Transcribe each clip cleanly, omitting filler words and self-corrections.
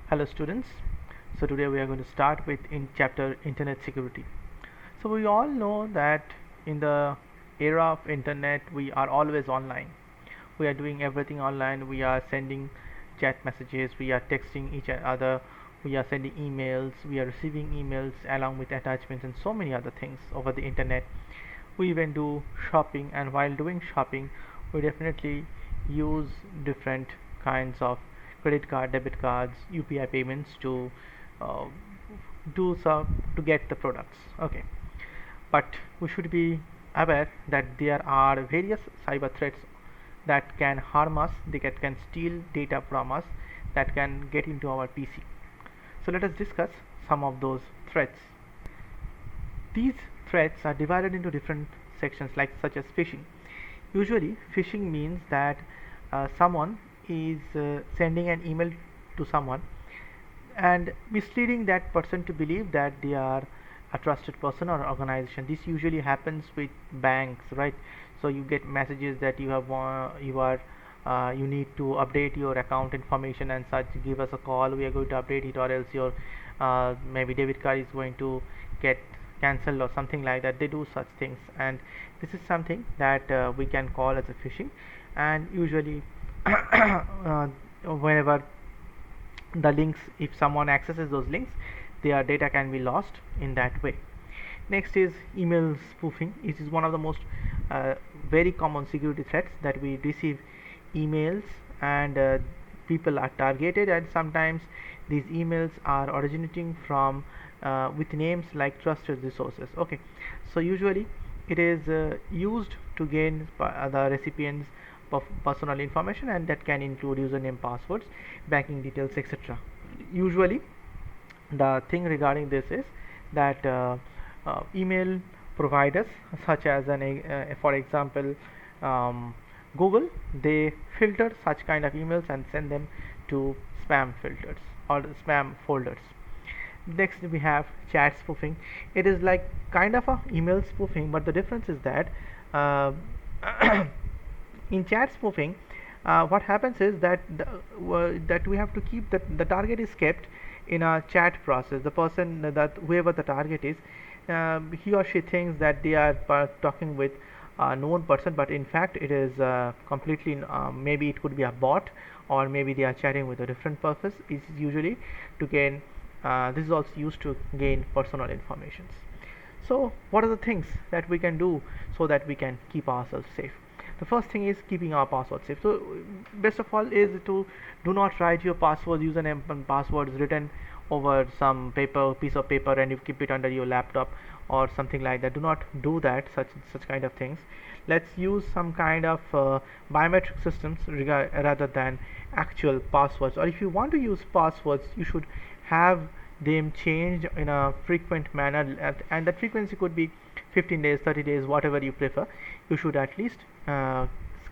Hello students. So today we are going to start with in chapter internet security. So we all know that in the era of internet we are always online. We are doing everything online. We are sending chat messages, we are texting each other, we are sending emails, we are receiving emails along with attachments and so many other things over the internet. We even do shopping, and while doing shopping we definitely use different kinds of credit card, debit cards, UPI payments to uh, do some to get the products. Okay, but we should be aware that there are various cyber threats that can harm us, they can steal data from us, that can get into our PC. So let us discuss some of those threats. These threats are divided into different sections, like such as phishing. Usually phishing means that someone is sending an email to someone and misleading that person to believe that they are a trusted person or organization. This usually happens with banks, right? So you get messages that you need to update your account information and such. Give us a call, we are going to update it, or else your maybe debit card is going to get cancelled or something like that. They do such things, and this is something that we can call as a phishing. And usually whenever the links, if someone accesses those links, their data can be lost in that way. Next is email spoofing. It is one of the most very common security threats that we receive emails, and people are targeted, and sometimes these emails are originating from with names like trusted resources. Okay, so usually it is used to gain the recipient's personal information, and that can include username, passwords, banking details, etc. Usually the thing regarding this is that email providers such as for example Google, they filter such kind of emails and send them to spam filters or spam folders. Next we have chat spoofing. It is like kind of a email spoofing, but the difference is that uh, in chat spoofing, what happens is that that we have to keep the target is kept in a chat process. The person, that whoever the target is, he or she thinks that they are talking with a known person, but in fact it is completely maybe it could be a bot, or maybe they are chatting with a different purpose. Is usually to gain this is also used to gain personal informations. So what are the things that we can do so that we can keep ourselves safe? The first thing is keeping our password safe. So best of all is to do not write your password, username and passwords written over some piece of paper, and you keep it under your laptop or something like that. Do not do that, such kind of things. Let's use some kind of biometric systems rather than actual passwords. Or if you want to use passwords, you should have them changed in a frequent manner, and that frequency could be 15 days, 30 days, whatever you prefer. You should at least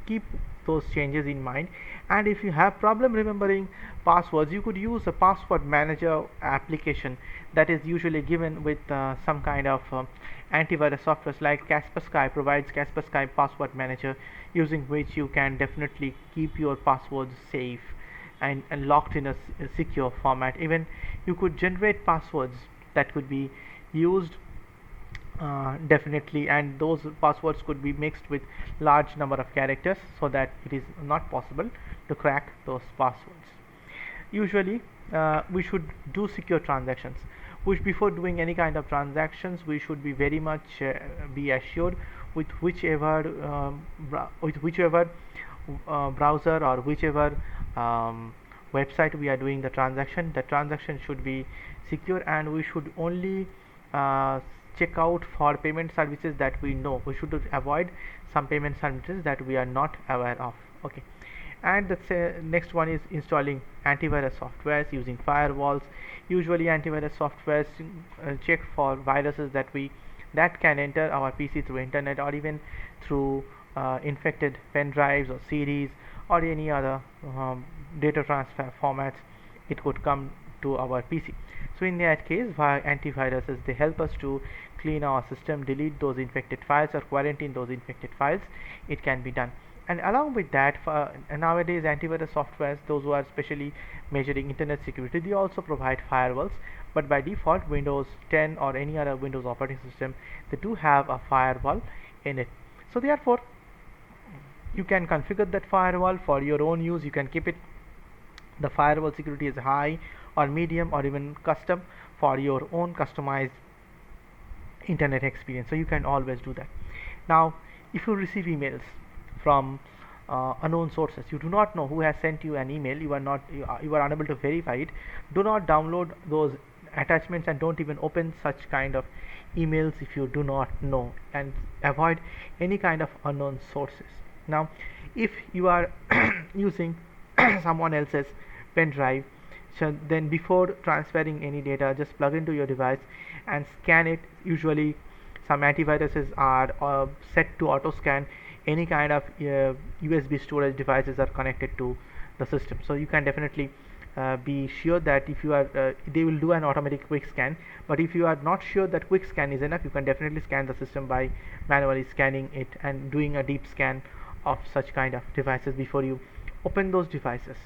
keep those changes in mind. And if you have problem remembering passwords, you could use a password manager application that is usually given with some kind of antivirus software, like Kaspersky provides Kaspersky password manager, using which you can definitely keep your passwords safe and locked in a secure format. Even you could generate passwords that could be used definitely, and those passwords could be mixed with large number of characters, so that it is not possible to crack those passwords. Usually we should do secure transactions, which before doing any kind of transactions we should be very much be assured with whichever browser or whichever website we are doing the transaction. The transaction should be secure, and we should only uh, check out for payment services that we know. We should avoid some payment services that we are not aware of. Okay, and the next one is installing antivirus softwares using firewalls. Usually antivirus softwares check for viruses that can enter our PC through internet, or even through infected pen drives or CDs or any other data transfer formats. It could come to our PC. So in that case, via antiviruses, they help us to clean our system, delete those infected files, or quarantine those infected files. It can be done. And along with that, nowadays antivirus softwares, those who are specially measuring internet security, they also provide firewalls. But by default, Windows 10 or any other Windows operating system, they do have a firewall in it. So therefore, you can configure that firewall for your own use. You can keep it, the firewall security is high or medium or even custom for your own customized internet experience. So you can always do that. Now, if you receive emails from unknown sources, you do not know who has sent you an email, you are unable to verify it, do not download those attachments and don't even open such kind of emails if you do not know, and avoid any kind of unknown sources. Now, if you are using someone else's pen drive, so then before transferring any data, just plug into your device and scan it. Usually some antiviruses are set to auto scan any kind of USB storage devices are connected to the system. So you can definitely be sure that if you are they will do an automatic quick scan, but if you are not sure that quick scan is enough, you can definitely scan the system by manually scanning it and doing a deep scan of such kind of devices before you open those devices.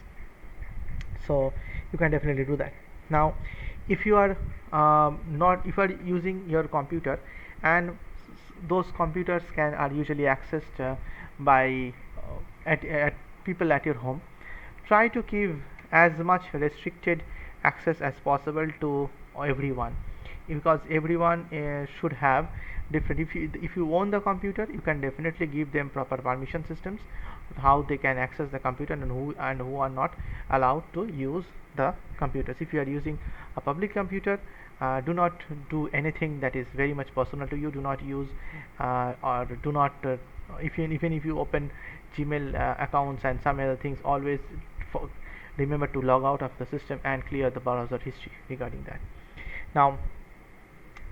So you can definitely do that. Now, if you are not if you are using your computer, and those computers are usually accessed by at people at your home, try to give as much restricted access as possible to everyone, because everyone should have different. If you own the computer, you can definitely give them proper permission systems, how they can access the computer, and who are not allowed to use the computers. If you are using a public computer, do not do anything that is very much personal to you. Do not use or do not even if you open Gmail accounts and some other things, always remember to log out of the system and clear the browser history regarding that. Now,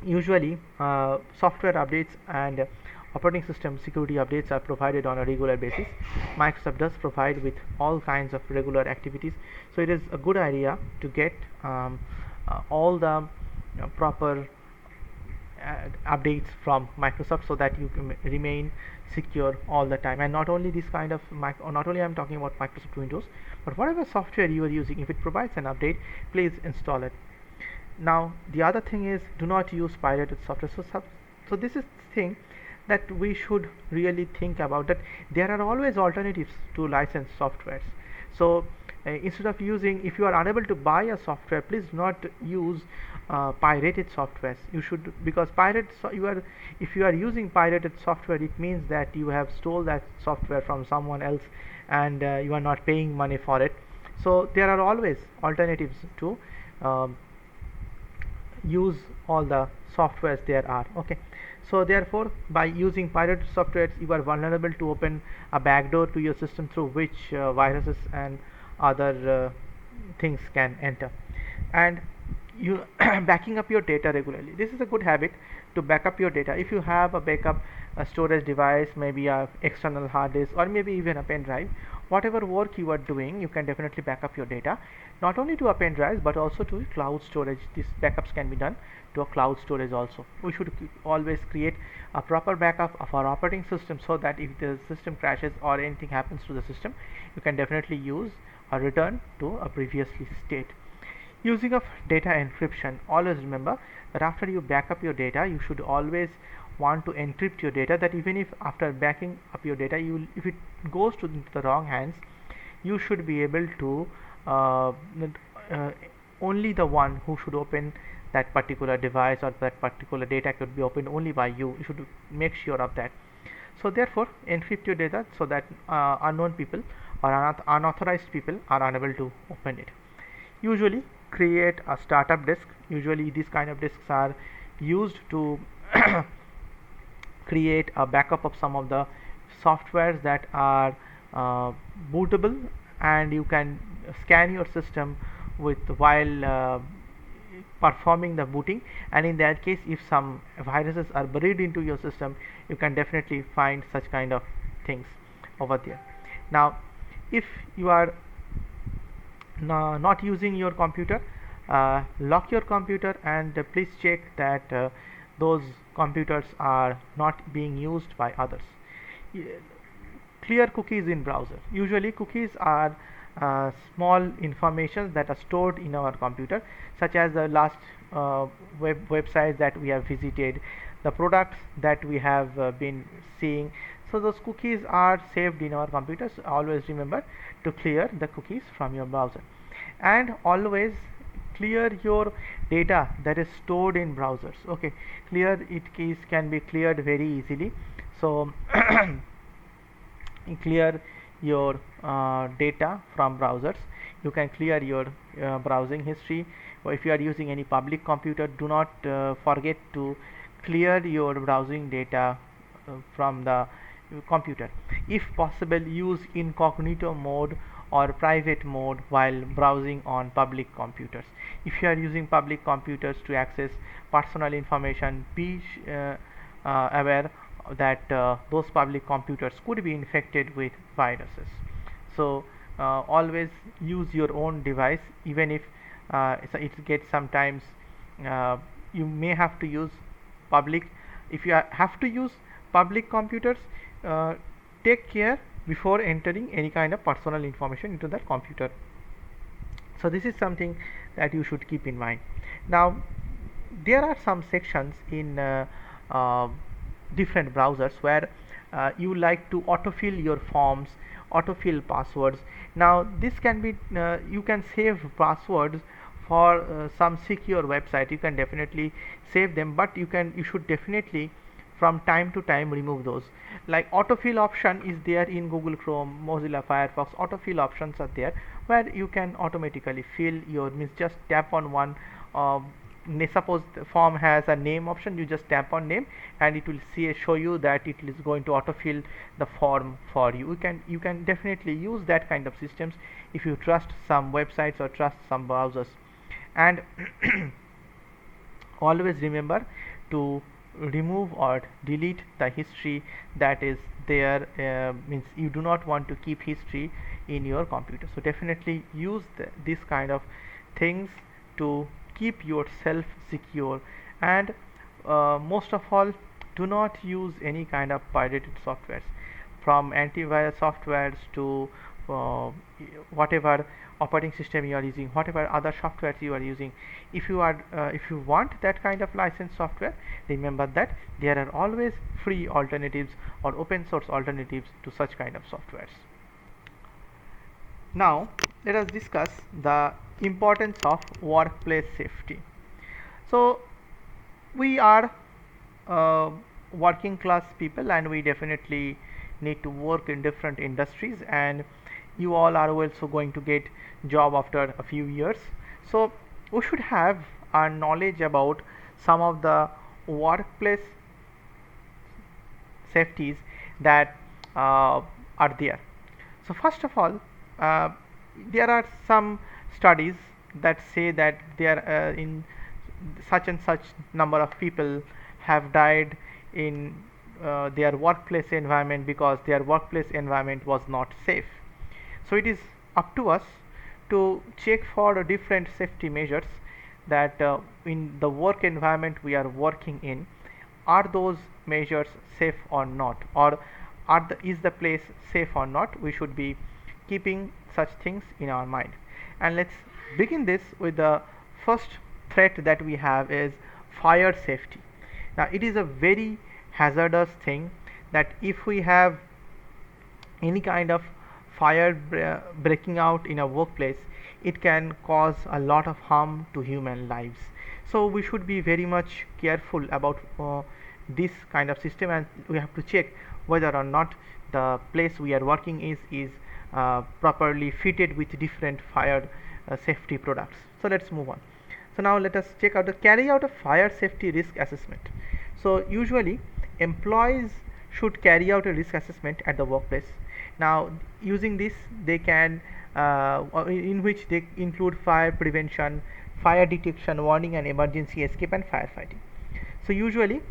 usually software updates and operating system security updates are provided on a regular basis. Microsoft does provide with all kinds of regular activities, so it is a good idea to get all the proper updates from Microsoft, so that you can remain secure all the time. And not only this kind of not only I'm talking about Microsoft Windows, but whatever software you are using, if it provides an update, please install it. Now, the other thing is, do not use pirated software. So this is the thing that we should really think about, that there are always alternatives to licensed softwares. So instead of using, if you are unable to buy a software, please not use pirated softwares. You should, because if you are using pirated software, it means that you have stole that software from someone else, and you are not paying money for it. So there are always alternatives to use all the softwares there are. Okay, so therefore, by using pirated softwares, you are vulnerable to open a backdoor to your system through which viruses and other things can enter. And you backing up your data regularly, this is a good habit, to back up your data. If you have a backup a storage device, maybe a external hard disk, or maybe even a pen drive, whatever work you are doing, you can definitely back up your data, not only to a pen drive but also to cloud storage. These backups can be done to a cloud storage also. We should always create a proper backup of our operating system, so that if the system crashes or anything happens to the system, you can definitely use or return to a previously state. Using of data encryption, always remember that after you back up your data, you should always want to encrypt your data, that even if after backing up your data, if it goes to the wrong hands, you should be able to only the one who should open that particular device or that particular data could be opened only by you. You should make sure of that. So therefore, encrypt your data so that unknown people or unauthorized people are unable to open it. Usually create a startup disk. Usually these kind of disks are used to create a backup of some of the softwares that are bootable, and you can scan your system with while performing the booting, and in that case, if some viruses are buried into your system, you can definitely find such kind of things over there. Now, if you are not using your computer, lock your computer, and please check that those computers are not being used by others. clear cookies in browser. Usually cookies are small informations that are stored in our computer, such as the last websites that we have visited, the products that we have been seeing. So those cookies are saved in our computers. Always remember to clear the cookies from your browser, and always clear your data that is stored in browsers. Okay, clear it keys can be cleared very easily. So clear your data from browsers. You can clear your browsing history, or if you are using any public computer, do not forget to clear your browsing data from the computer. If possible, use incognito mode or private mode while browsing on public computers. If you are using public computers to access personal information, be aware that those public computers could be infected with viruses. So always use your own device, even if it gets sometimes you may have to use public. If you have to use public computers, uh, take care before entering any kind of personal information into that computer. So this is something that you should keep in mind. Now there are some sections in uh, different browsers where you like to autofill your forms, autofill passwords. Now this can be you can save passwords for some secure website. You can definitely save them, but you should definitely from time to time remove those. Like autofill option is there in Google Chrome, Mozilla Firefox. Autofill options are there where you can automatically fill your means. Just tap on one. Suppose the form has a name option, you just tap on name and it will show you that it is going to autofill the form for you. You can definitely use that kind of systems if you trust some websites or trust some browsers. And always remember to remove or delete the history that is there. Means you do not want to keep history in your computer, so definitely use this kind of things to keep yourself secure. And most of all, do not use any kind of pirated softwares, from antivirus softwares to uh, whatever operating system you are using, whatever other softwares you are using. If you want that kind of licensed software, remember that there are always free alternatives or open source alternatives to such kind of softwares. Now let us discuss the importance of workplace safety. So we are uh, working class people, and we definitely need to work in different industries, and you all are also going to get job after a few years. So we should have a knowledge about some of the workplace safeties that are there. So first of all, uh, there are some studies that say that there in such and such number of people have died in their workplace environment because their workplace environment was not safe. So it is up to us to check for different safety measures that in the work environment we are working in, are those measures safe or not, or is the place safe or not. We should be keeping such things in our mind. And let's begin this with the first threat that we have is fire safety. Now it is a very hazardous thing that if we have any kind of fire breaking out in a workplace, it can cause a lot of harm to human lives. So we should be very much careful about this kind of system, and we have to check whether or not the place we are working is properly fitted with different fire safety products. So let's move on. So now let us check out the carry out a fire safety risk assessment. So usually employees should carry out a risk assessment at the workplace. Now using this they can in which they include fire prevention, fire detection, warning and emergency escape, and firefighting. So usually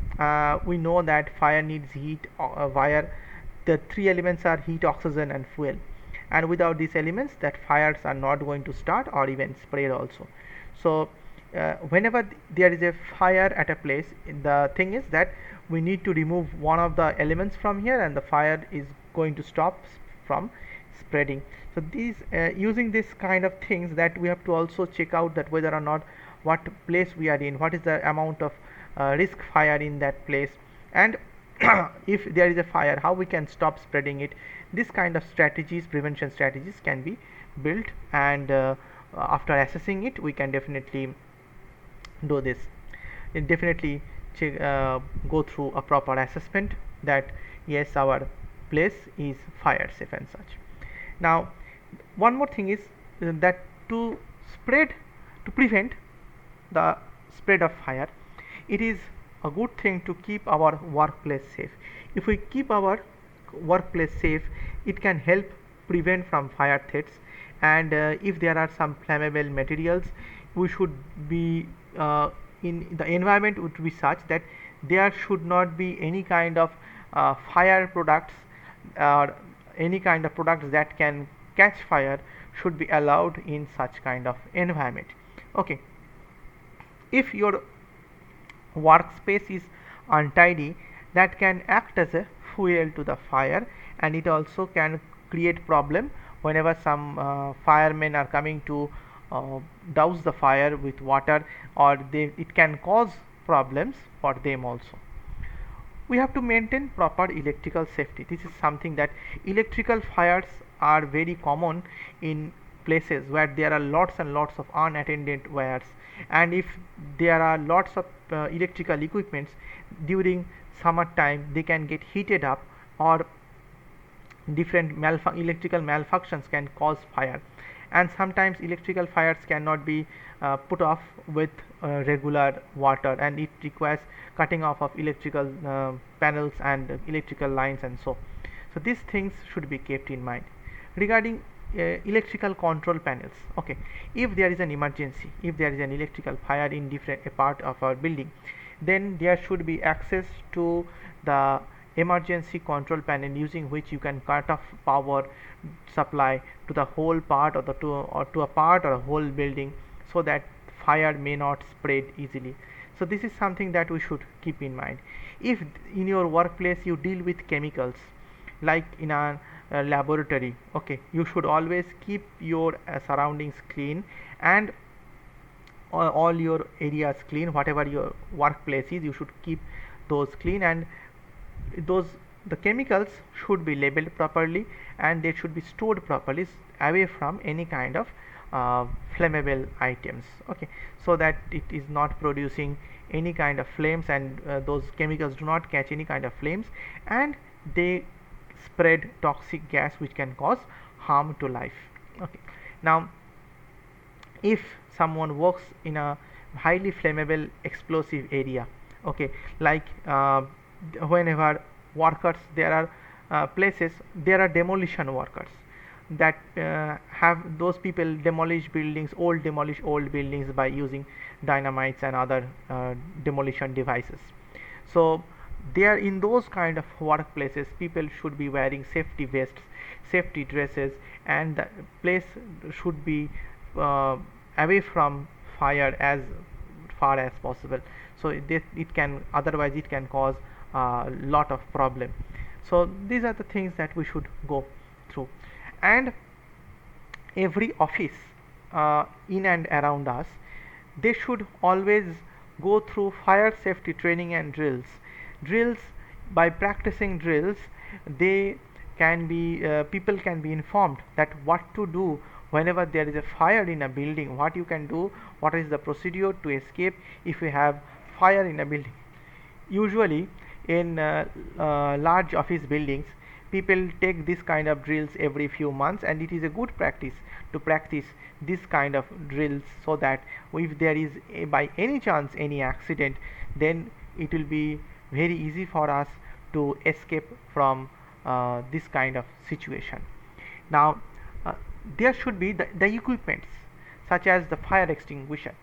we know that fire needs heat wire. The three elements are heat, oxygen and fuel, and without these elements that fires are not going to start or even spread also. So whenever there is a fire at a place, the thing is that we need to remove one of the elements from here and the fire is going to stop from spreading. So these using this kind of things, that we have to also check out that whether or not what place we are in, what is the amount of risk fire in that place, and if there is a fire, how we can stop spreading it. This kind of strategies, prevention strategies, can be built, and after assessing it, we can definitely do this. It definitely go through a proper assessment that yes, our place is fire safe and such. Now one more thing is that to spread to prevent the spread of fire, it is a good thing to keep our workplace safe. If we keep our workplace safe, it can help prevent from fire threats. And if there are some flammable materials, we should be in the environment would be such that there should not be any kind of fire products or any kind of products that can catch fire should be allowed in such kind of environment. Okay, if your workspace is untidy, that can act as a fuel to the fire, and it also can create problem whenever some firemen are coming to douse the fire with water, or it can cause problems for them also. We have to maintain proper electrical safety. This is something that electrical fires are very common in places where there are lots and lots of unattended wires, and if there are lots of electrical equipments during summer time, they can get heated up, or different electrical malfunctions can cause fire. And sometimes electrical fires cannot be put off with regular water, and it requires cutting off of electrical panels and electrical lines, and so these things should be kept in mind. Regarding electrical control panels, okay, if there is an emergency, if there is an electrical fire in different a part of our building, then there should be access to the emergency control panel, using which you can cut off power supply to the whole part, or to a part or a whole building, so that fire may not spread easily. So this is something that we should keep in mind. If in your workplace you deal with chemicals, like in a laboratory, okay, you should always keep your surroundings clean, and all your areas clean. Whatever your workplace is, you should keep those clean, and the chemicals should be labeled properly, and they should be stored properly away from any kind of flammable items, okay, so that it is not producing any kind of flames, and those chemicals do not catch any kind of flames, and they spread toxic gas which can cause harm to life. Okay, now if someone works in a highly flammable explosive area, okay, like whenever workers, there are places, there are demolition workers that have those people demolish old buildings by using dynamites and other demolition devices. So there, in those kind of workplaces, people should be wearing safety vests, safety dresses, and the place should be away from fire as far as possible. So it can, otherwise it can cause a lot of problem. So these are the things that we should go through. And every office in and around us, they should always go through fire safety training and drills. By practicing drills, they can be people can be informed that what to do whenever there is a fire in a building, what you can do, what is the procedure to escape if you have fire in a building. Usually in large office buildings, people take this kind of drills every few months, and it is a good practice to practice this kind of drills, so that if there is by any chance any accident, then it will be very easy for us to escape from this kind of situation. Now there should be the equipments such as the fire extinguisher.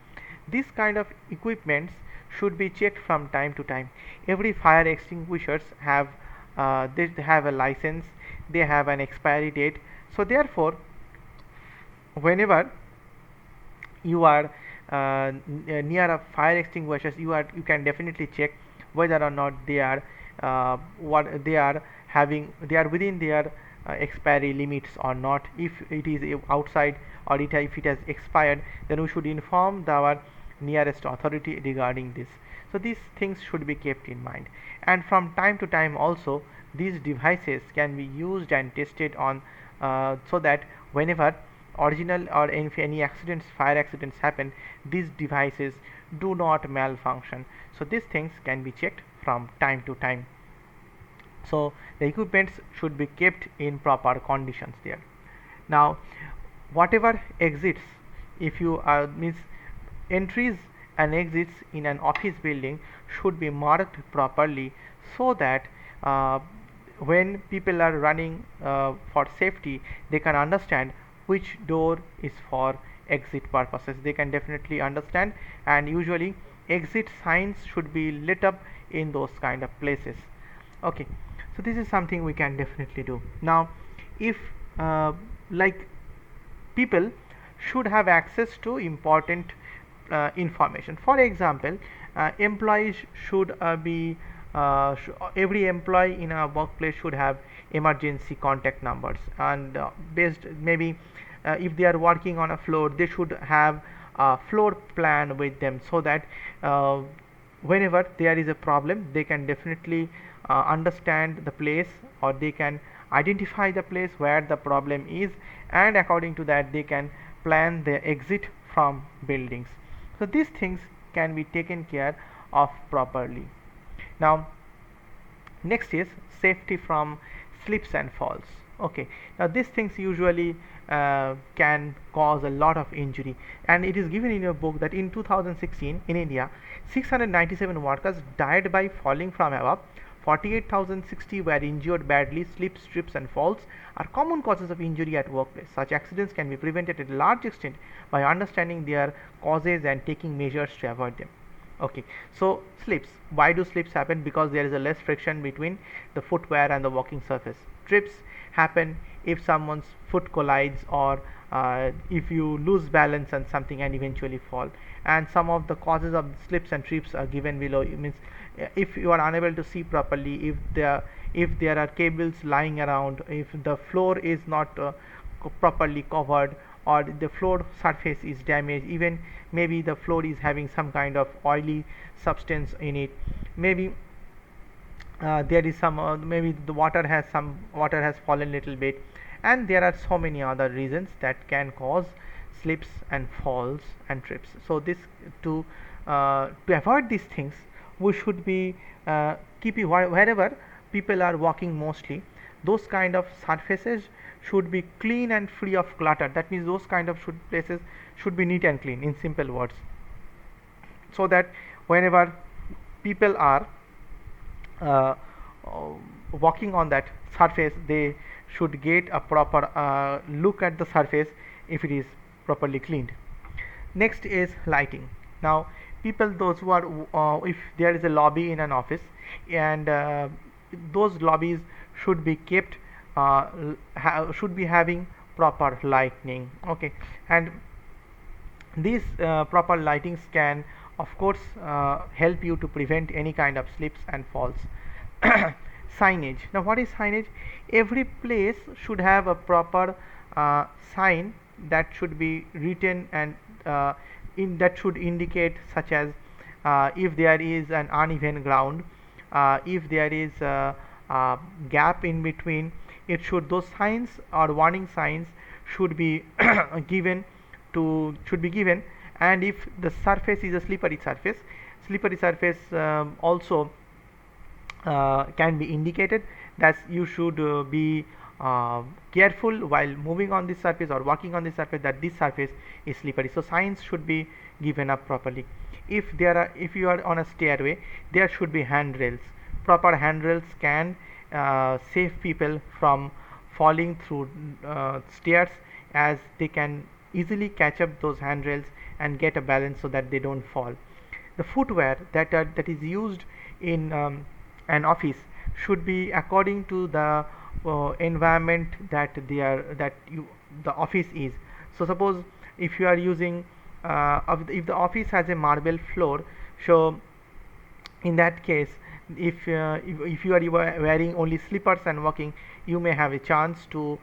This kind of equipments should be checked from time to time. Every fire extinguishers have they have a license, they have an expiry date. So therefore, whenever you are near a fire extinguishers, you can definitely check whether or not they are they are within their expiry limits or not. If it is outside, or if it has expired, then we should inform our nearest authority regarding this. So these things should be kept in mind, and from time to time also these devices can be used and tested on, so that whenever original or if any accidents, fire accidents happen, these devices do not malfunction. So these things can be checked from time to time. So the equipments should be kept in proper conditions there. Now whatever exits, if you are means entries and exits in an office building should be marked properly, so that when people are running for safety, they can understand which door is for exit purposes. They can definitely understand, and usually exit signs should be lit up in those kind of places. Okay, so this is something we can definitely do. Now if like people should have access to important information. For example, employees should every employee in a workplace should have emergency contact numbers, and based maybe if they are working on a floor, they should have a floor plan with them, so that whenever there is a problem, they can definitely understand the place, or they can identify the place where the problem is, and according to that they can plan the exit from buildings. So these things can be taken care of properly. Now next is safety from slips and falls. Okay, now these things usually can cause a lot of injury, and it is given in your book that in 2016 in India 697 workers died by falling from above, 48,060 were injured badly. Slips, trips and falls are common causes of injury at workplace. Such accidents can be prevented at a large extent by understanding their causes and taking measures to avoid them. Okay, so slips, why do slips happen? Because there is a less friction between the footwear and the walking surface. Trips happen if someone's foot collides, or if you lose balance and something and eventually fall. And some of the causes of slips and trips are given below. It means if you are unable to see properly, if there are cables lying around, if the floor is not properly covered, or the floor surface is damaged, even maybe the floor is having some kind of oily substance in it, maybe there is some maybe the water has fallen little bit, and there are so many other reasons that can cause slips and falls and trips. So this to avoid these things, we should be keeping wherever people are walking mostly, those kind of surfaces should be clean and free of clutter. That means those kind of places should be neat and clean, in simple words, so that whenever people are uh, walking on that surface, they should get a proper look at the surface if it is properly cleaned. Next is lighting. Now people, those who are if there is a lobby in an office, and those lobbies should be kept should be having proper lighting. Okay, and these proper lightings can of course help you to prevent any kind of slips and falls. Signage. Now what is signage? Every place should have a proper sign that should be written, and in that should indicate, such as if there is an uneven ground, if there is a gap in between, it should, those signs or warning signs should be given and if the surface is a slippery surface also can be indicated, that you should be careful while moving on this surface or walking on this surface, that this surface is slippery. So signs should be given up properly. If you are on a stairway, there should be handrails. Proper handrails can save people from falling through stairs, as they can easily catch up those handrails and get a balance so that they don't fall. The footwear that is used in an office should be according to the environment that the office is. So suppose if you are using if the office has a marble floor, so in that case if you are wearing only slippers and walking, you may have a chance to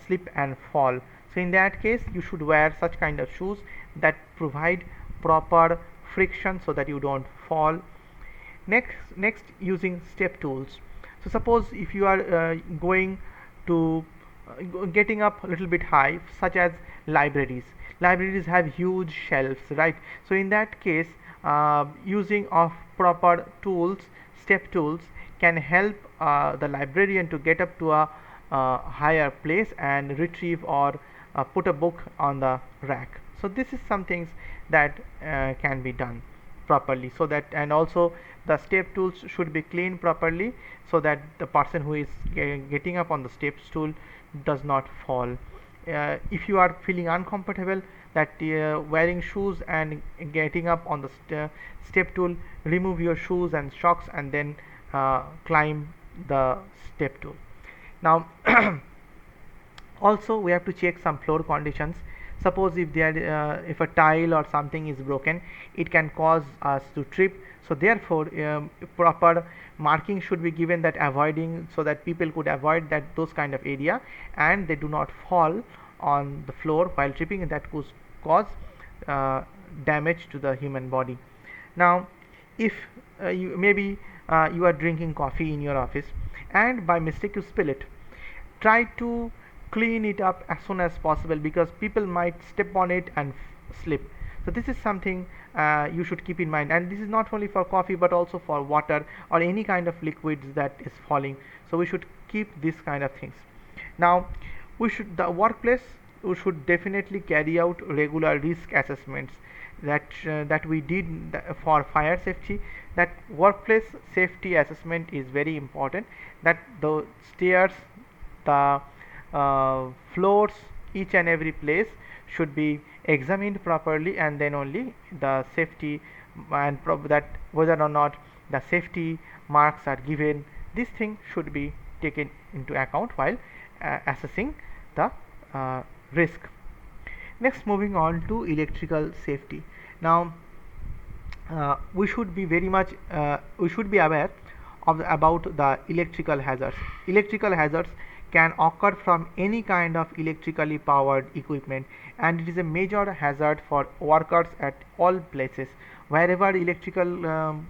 slip and fall. So in that case, you should wear such kind of shoes that provide proper friction so that you don't fall. Next, using step tools. So suppose if you are going to getting up a little bit high, such as libraries have huge shelves, right? So in that case, using of proper tools, step tools, can help the librarian to get up to a higher place and retrieve or put a book on the rack. So this is some things that can be done properly, so that, and also the step tools should be cleaned properly so that the person who is getting up on the step stool does not fall. If you are feeling uncomfortable that wearing shoes and getting up on the step tool, remove your shoes and socks and then climb the step tool. Now also we have to check some floor conditions. Suppose if if a tile or something is broken, it can cause us to trip. So therefore proper marking should be given, that avoiding, so that people could avoid that those kind of area and they do not fall on the floor while tripping, and that could cause damage to the human body. Now if you are drinking coffee in your office and by mistake you spill it, try to clean it up as soon as possible, because people might step on it and slip. So this is something you should keep in mind, and this is not only for coffee but also for water or any kind of liquids that is falling. So we should keep this kind of things. Now the workplace, we should definitely carry out regular risk assessments that we did for fire safety. That workplace safety assessment is very important, that the stairs, the floors, each and every place should be examined properly, and then only the safety and that whether or not the safety marks are given, this thing should be taken into account while assessing the risk. Next, moving on to electrical safety. Now we should be very much we should be aware about the electrical hazards. Electrical hazards can occur from any kind of electrically powered equipment, and it is a major hazard for workers at all places. Wherever electrical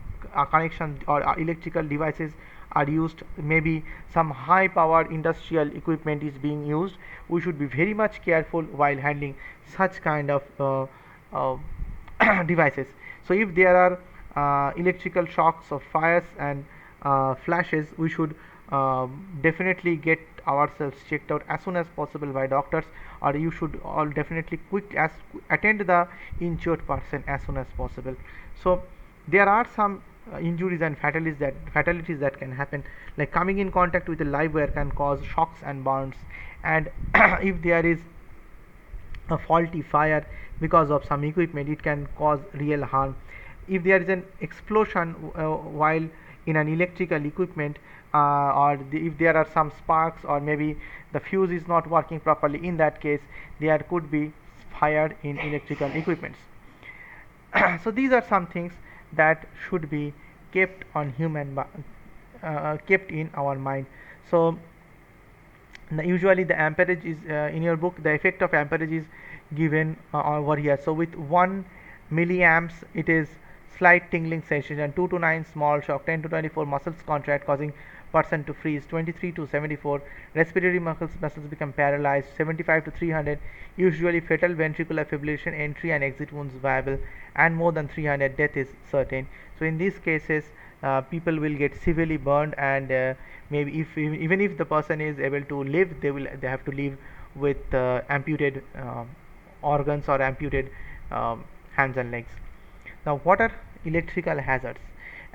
connection or electrical devices are used, maybe some high powered industrial equipment is being used, we should be very much careful while handling such kind of devices. So if there are electrical shocks or fires and flashes, we should definitely get ourselves checked out as soon as possible by doctors, or you should all definitely attend the injured person as soon as possible. So there are some injuries and fatalities that can happen, like coming in contact with a live wire can cause shocks and burns, and if there is a faulty fire because of some equipment, it can cause real harm. If there is an explosion while in an electrical equipment, if there are some sparks, or maybe the fuse is not working properly, in that case there could be fire in electrical equipments. So these are some things that should be kept on kept in our mind. So usually the amperage is in your book, the effect of amperage is given over here. So with 1 milliamps it is slight tingling sensation, 2 to 9 small shock, 10 to 24 muscles contract causing person to freeze, 23 to 74 respiratory muscles become paralyzed, 75 to 300 usually fatal ventricular fibrillation, entry and exit wounds viable, and more than 300 death is certain. So in these cases people will get severely burned, and maybe even if the person is able to live, they have to live with amputated organs or amputated hands and legs. Now what are electrical hazards,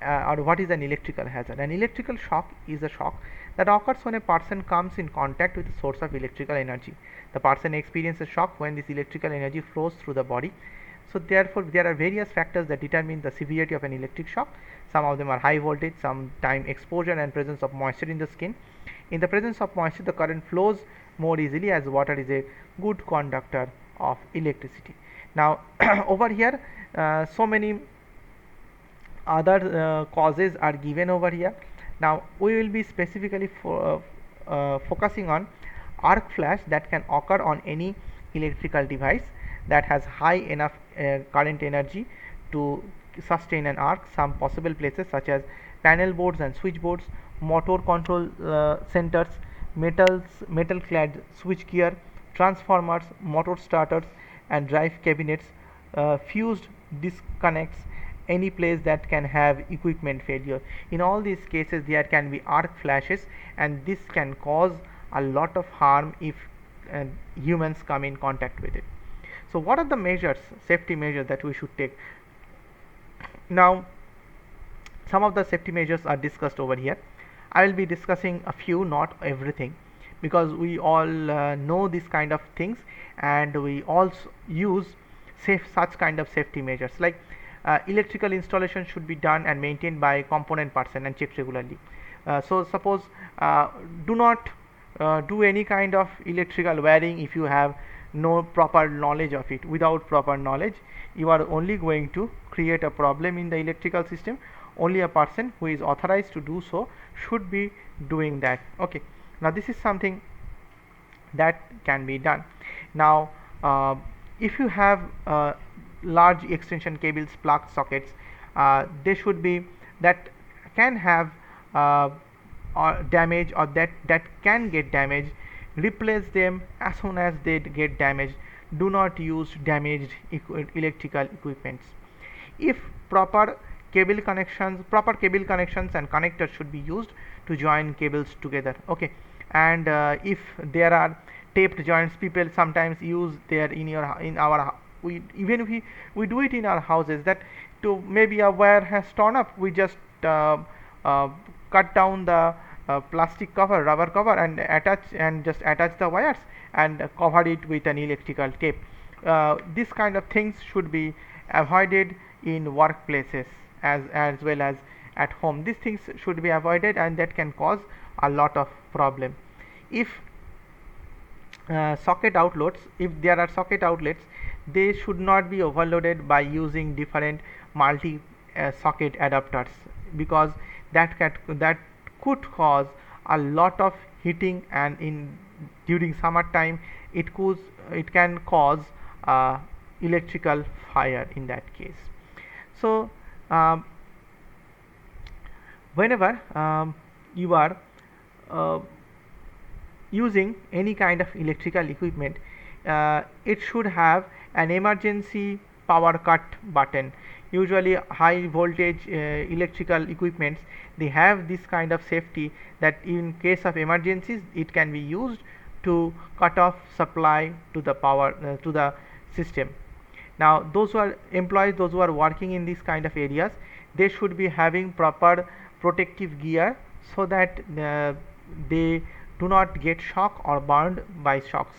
or what is an electrical hazard? An electrical shock is a shock that occurs when a person comes in contact with a source of electrical energy. The person experiences shock when this electrical energy flows through the body. So therefore there are various factors that determine the severity of an electric shock. Some of them are high voltage, sometimes exposure and presence of moisture in the skin. In the presence of moisture, the current flows more easily, as water is a good conductor of electricity. Now over here so many other causes are given over here. Now we will be specifically focusing on arc flash that can occur on any electrical device that has high enough current energy to sustain an arc. Some possible places such as panel boards and switchboards, motor control centers, metal clad switchgear, transformers, motor starters and drive cabinets, fused disconnects, any place that can have equipment failure. In all these cases there can be arc flashes, and this can cause a lot of harm if humans come in contact with it. So what are the measures, safety measures that we should take? Now some of the safety measures are discussed over here. I will be discussing a few, not everything, because we all know this kind of things, and we also use such kind of safety measures. Like electrical installation should be done and maintained by component person and checked regularly. So suppose do not do any kind of electrical wiring if you have no proper knowledge of it. Without proper knowledge, you are only going to create a problem in the electrical system. Only a person who is authorized to do so should be doing that. Okay, now this is something that can be done. Now if you have large extension cables, plug sockets, they should be that can have or damage, or that can get damaged. Replace them as soon as they get damaged. Do not use damaged electrical equipments. If proper cable connections and connectors should be used to join cables together. Okay, and if there are taped joints, people sometimes use there in our even if we do it in our houses, that to maybe a wire has torn up, we just cut down the plastic cover, rubber cover, and just attach the wires and cover it with an electrical tape. This kind of things should be avoided in workplaces as well as at home. These things should be avoided, and that can cause a lot of problem. If socket outlets, if there are socket outlets, they should not be overloaded by using different multi socket adapters, because that could cause a lot of heating, and during summer time it can cause electrical fire in that case. So whenever you are using any kind of electrical equipment, it should have an emergency power cut button. Usually high voltage electrical equipments, they have this kind of safety that in case of emergencies it can be used to cut off supply to the power to the system. Now those who are employees, those who are working in these kind of areas, they should be having proper protective gear, so that they do not get shock or burned by shocks.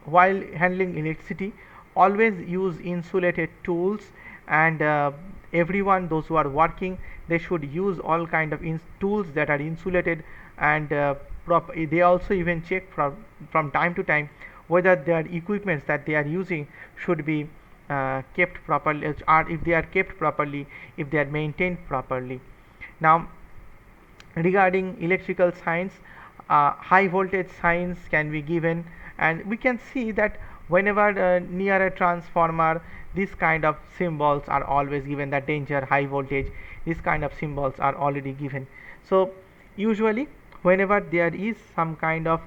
While handling electricity, always use insulated tools, and everyone, those who are working, they should use all kind of tools that are insulated, and they also even check from time to time whether their equipments that they are using should be kept properly, or if they are kept properly, if they are maintained properly. Now regarding electrical signs, high voltage signs can be given, and we can see that whenever near a transformer, these kind of symbols are always given, that danger, high voltage, these kind of symbols are already given. So usually whenever there is some kind of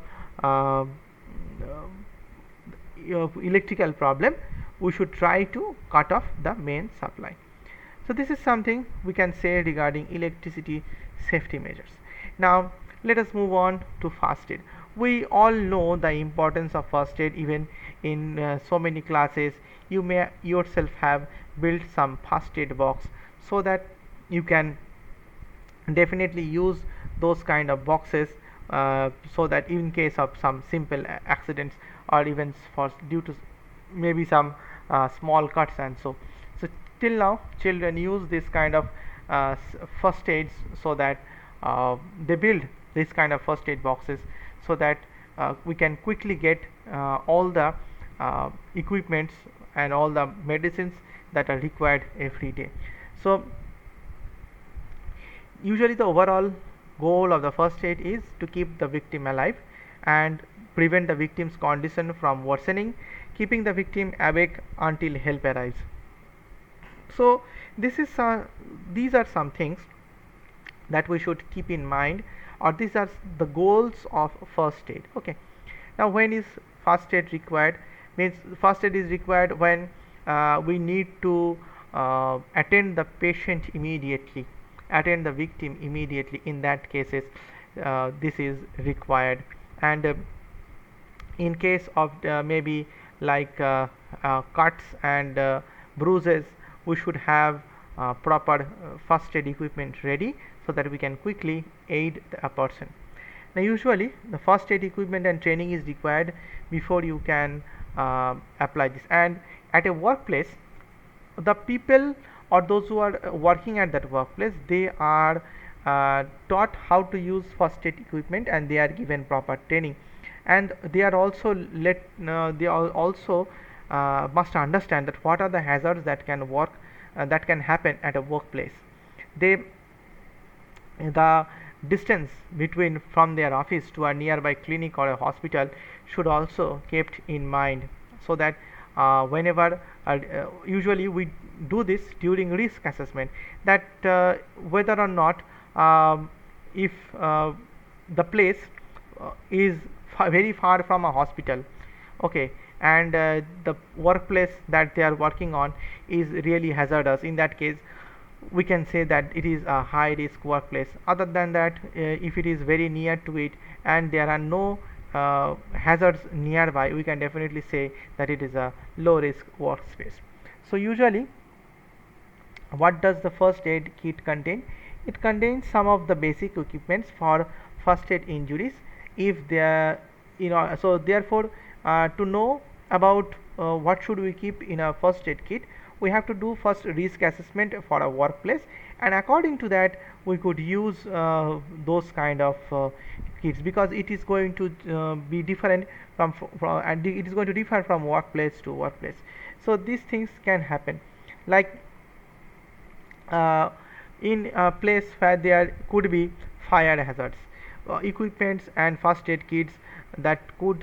electrical problem, we should try to cut off the main supply. So this is something we can say regarding electricity safety measures. Now let us move on to first aid. We all know the importance of first aid. Even in so many classes, you may yourself have built some first aid box, so that you can definitely use those kind of boxes, so that in case of some simple accidents, or even for due to maybe some small cuts and so till now children use this kind of first aids, so that they build this kind of first aid boxes, so that we can quickly get all the equipments and all the medicines that are required every day. So Usually the overall goal of the first aid is to keep the victim alive and prevent the victim's condition from worsening, keeping the victim awake until help arrives. So this is these are some things that we should keep in mind, or these are the goals of first aid. Okay, now when is first aid required? Means first aid is required when we need to attend the patient immediately, attend the victim immediately. In that cases this is required. And in case of maybe like cuts and bruises, we should have proper first aid equipment ready so that we can quickly aid a person. Now usually the first aid equipment and training is required before you can apply this. And at a workplace, the people or those who are working at that workplace, they are taught how to use first aid equipment and they are given proper training, and they are also they are also must understand that what are the hazards that can that can happen at a workplace. They The distance between from their office to a nearby clinic or a hospital should also kept in mind, so that whenever usually we do this during risk assessment, that whether or not if the place is very far from a hospital, okay, and the workplace that they are working on is really hazardous. In that case, we can say that it is a high risk workplace. Other than that, if it is very near to it and there are no hazards nearby, we can definitely say that it is a low risk workspace. So usually what does the first aid kit contain? It contains some of the basic equipments for first aid injuries. If they are, so therefore to know about what should we keep in a first aid kit, we have to do first risk assessment for a workplace, and according to that we could use those kind of kits, because it is going to be different from and it is going to differ from workplace to workplace. So these things can happen, like uh, in a place where there could be fire hazards, equipments and first aid kits that could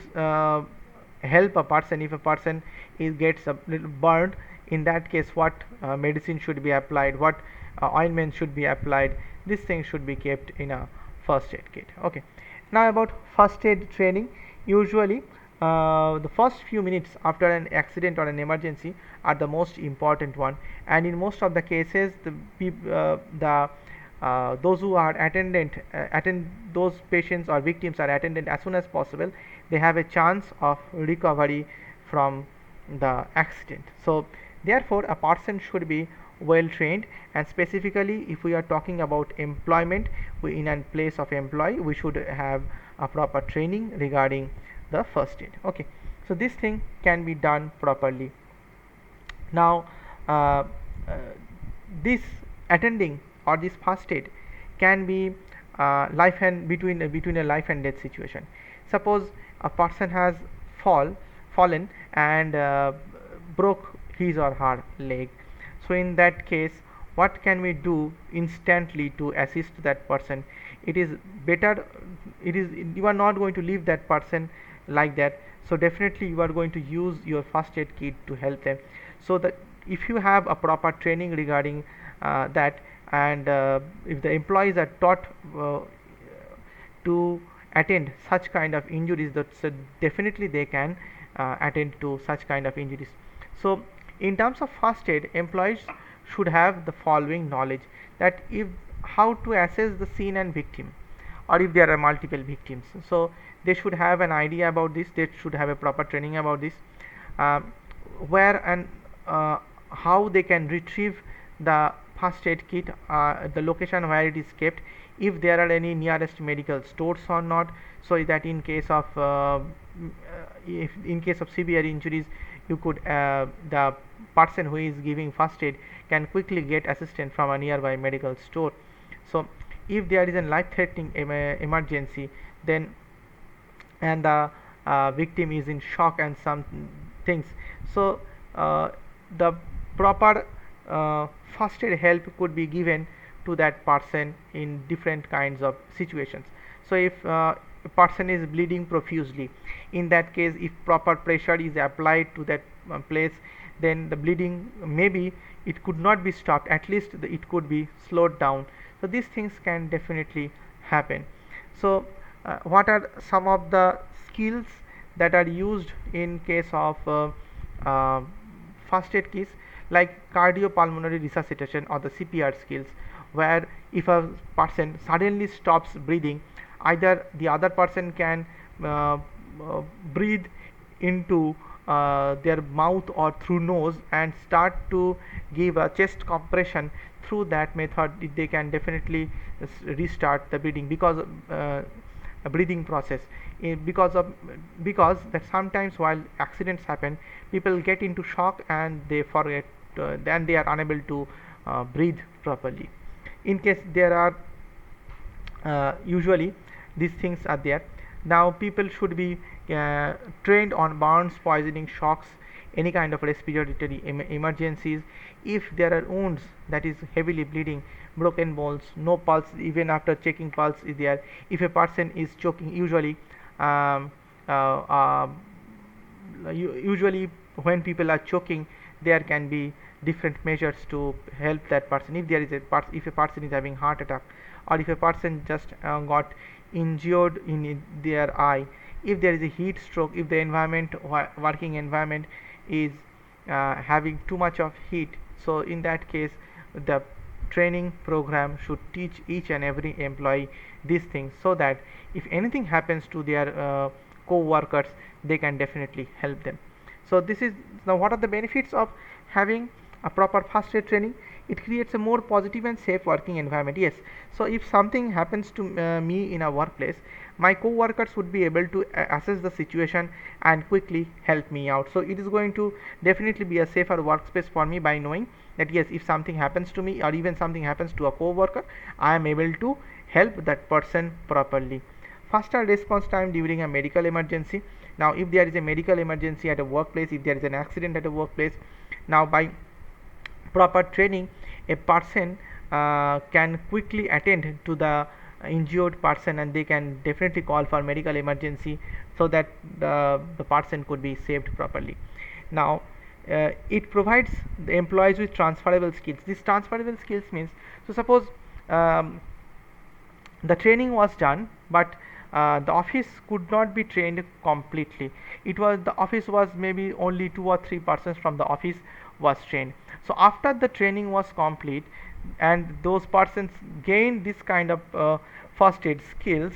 help a person if a person is gets a little burned. In that case, what medicine should be applied, what ointment should be applied, these things should be kept in a first aid kit. Okay, now about first aid training. Usually the first few minutes after an accident or an emergency are the most important one, and in most of the cases the those who are attend those patients or victims are attended as soon as possible. They have a chance of recovery from the accident. So therefore a person should be well trained, and specifically if we are talking about employment, in a place of employ, we should have a proper training regarding the first aid. Okay, so this thing can be done properly. Now uh, uh, this attending or this first aid can be life and between a life and death situation. Suppose a person has fallen and broke his or her leg. So in that case, what can we do instantly to assist that person? It is better, it is, you are not going to leave that person like that, so definitely you are going to use your first aid kit to help them. So that if you have a proper training regarding that, and if the employees are taught to attend such kind of injuries, that so definitely they can attend to such kind of injuries. So in terms of first aid, employees should have the following knowledge: that if how to assess the scene and victim, or if there are multiple victims, so they should have an idea about this, they should have a proper training about this. Where and how they can retrieve the first aid kit, the location where it is kept, if there are any nearest medical stores or not, so that in case of if in case of severe injuries, you could the person who is giving first aid can quickly get assistance from a nearby medical store. So if there is a life threatening emergency, then and the victim is in shock and some things, so the proper first aid help could be given to that person in different kinds of situations. So if a person is bleeding profusely, in that case if proper pressure is applied to that place, then the bleeding maybe it could not be stopped, at least it could be slowed down. So these things can definitely happen. So what are some of the skills that are used in case of uh, first aid kits, like cardiopulmonary resuscitation or the CPR skills, where if a person suddenly stops breathing, either the other person can uh, breathe into their mouth or through nose and start to give a chest compression. Through that method they can definitely restart the breathing, because a breathing process. Because that sometimes while accidents happen, people get into shock and they forget, then they are unable to breathe properly. In case there are usually these things are there. Now people should be trained on burns, poisoning, shocks, any kind of respiratory emergencies. If there are wounds that is heavily bleeding, broken bones, no pulse even after checking pulse is there, if a person is choking, usually um, uh, uh, usually when people are choking, there can be different measures to help that person. If there is if a person is having heart attack, or if a person just got injured in their eye, if there is a heat stroke, if the environment, working environment is having too much of heat, so in that case the training program should teach each and every employee these things, so that if anything happens to their co-workers, they can definitely help them. So this is, now what are the benefits of having a proper first aid training? It creates a more positive and safe working environment. Yes, so if something happens to me in a workplace, my co-workers would be able to assess the situation and quickly help me out. So it is going to definitely be a safer workspace for me, by knowing that yes, if something happens to me or even something happens to a co-worker, I am able to help that person properly. Faster response time during a medical emergency. Now if there is a medical emergency at a workplace, if there is an accident at a workplace, now by proper training, a person can quickly attend to the injured person, and they can definitely call for medical emergency, so that the person could be saved properly. Now it provides the employees with transferable skills. These transferable skills means, so suppose um, the training was done, but the office could not be trained completely. It was, the office was maybe only 2 or 3 persons from the office was trained. So after the training was complete and those persons gained this kind of first aid skills,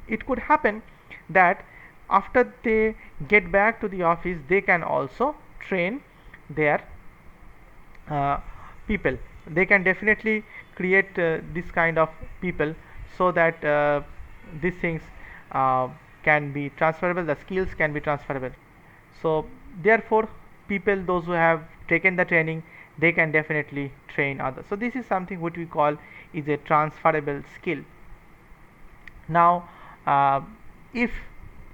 it could happen that after they get back to the office, they can also train their uh, people. They can definitely create this kind of people, so that these things uh, can be transferable, the skills can be transferable. So therefore people, those who have taken the training, they can definitely train others. So this is something which we call is a transferable skill. Now if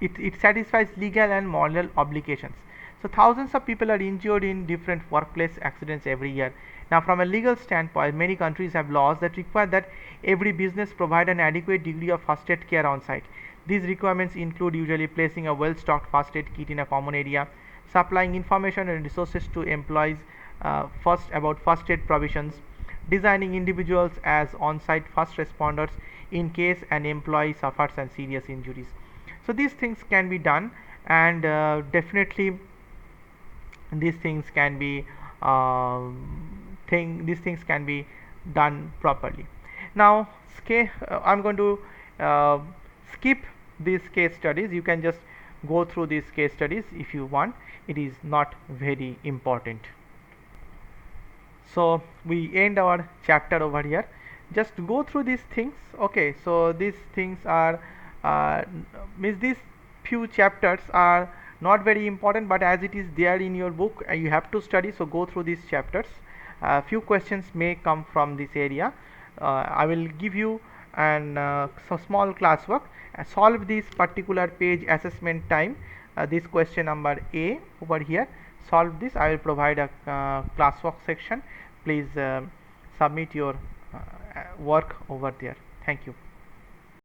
it satisfies legal and moral obligations. So thousands of people are injured in different workplace accidents every year. Now from a legal standpoint, many countries have laws that require that every business provide an adequate degree of first aid care on site. These requirements include usually placing a well stocked first aid kit in a common area, supplying information and resources to employees first about first aid provisions, designing individuals as on-site first responders in case an employee suffers and serious injuries. So these things can be done, and definitely these things can be these things can be done properly. Now I'm going to uh, skip these case studies. You can just go through these case studies if you want. It is not very important. So we end our chapter over here. Just go through these things. Okay, so these things are means these few chapters are not very important, but as it is there in your book, you have to study. So go through these chapters. Few questions may come from this area. I will give you an so small classwork. Solve this particular page assessment time. This question number A over here. Solve this. I will provide a classwork section. Please submit your work over there. Thank you.